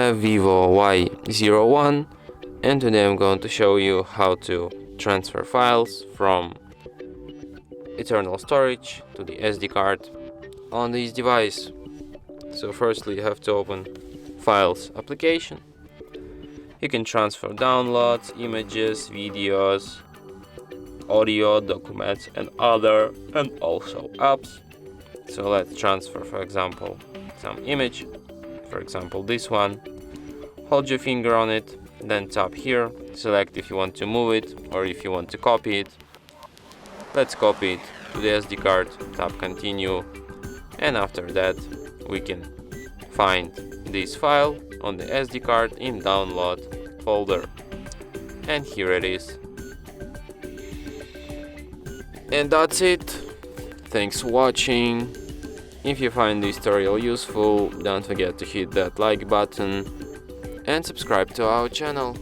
have VIVO Y01, and today I'm going to show you how to transfer files from internal storage to the SD card on this device. So firstly you have to open Files application. You can transfer downloads, images, videos, audio, documents and also apps. So let's transfer, for example, some image, for example this one. Hold your finger on it, then tap here, select if you want to move it or if you want to copy it. Let's copy it to the SD card, tap continue, and after that we can find this file on the SD card in download folder, and here it is. And that's it. Thanks for watching. If you find this tutorial useful, don't forget to hit that like button and subscribe to our channel.